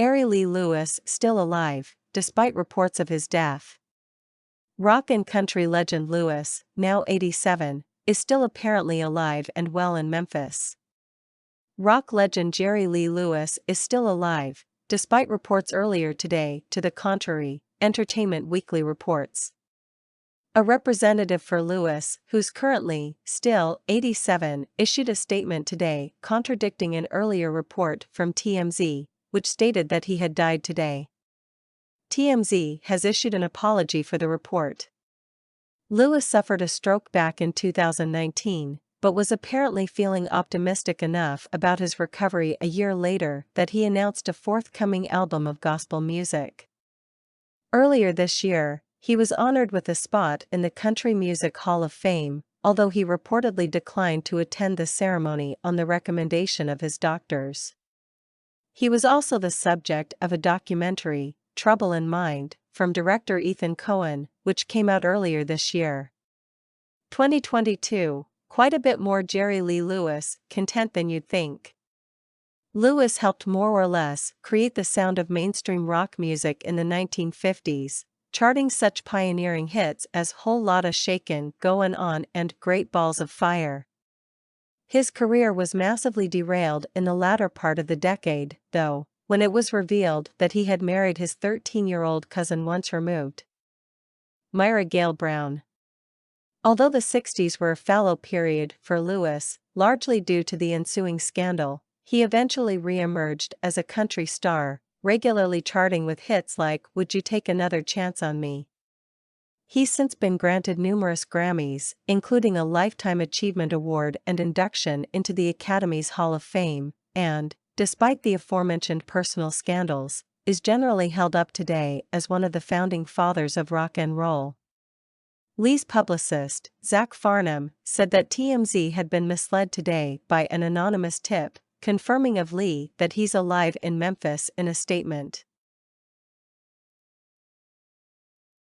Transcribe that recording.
Jerry Lee Lewis still alive, despite reports of his death. Rock and country legend Lewis, now 87, is still apparently alive and well in Memphis. Rock legend Jerry Lee Lewis is still alive, despite reports earlier today to the contrary, Entertainment Weekly reports. A representative for Lewis, who's currently still 87, issued a statement today contradicting an earlier report from TMZ, which stated that he had died today. TMZ has issued an apology for the report. Lewis suffered a stroke back in 2019, but was apparently feeling optimistic enough about his recovery a year later that he announced a forthcoming album of gospel music. Earlier this year, he was honored with a spot in the Country Music Hall of Fame, although he reportedly declined to attend the ceremony on the recommendation of his doctors. He was also the subject of a documentary, Trouble in Mind, from director Ethan Coen, which came out earlier this year. 2022, quite a bit more Jerry Lee Lewis content than you'd think. Lewis helped more or less create the sound of mainstream rock music in the 1950s, charting such pioneering hits as Whole Lotta Shakin', Goin' On and Great Balls of Fire. His career was massively derailed in the latter part of the decade, though, when it was revealed that he had married his 13-year-old cousin once removed. Myra Gale Brown. Although the 60s were a fallow period for Lewis, largely due to the ensuing scandal, he eventually re-emerged as a country star, regularly charting with hits like Would You Take Another Chance on Me? He's since been granted numerous Grammys, including a Lifetime Achievement Award and induction into the Academy's Hall of Fame, and, despite the aforementioned personal scandals, is generally held up today as one of the founding fathers of rock and roll. Lee's publicist, Zach Farnham, said that TMZ had been misled today by an anonymous tip, confirming of Lee that he's alive in Memphis in a statement.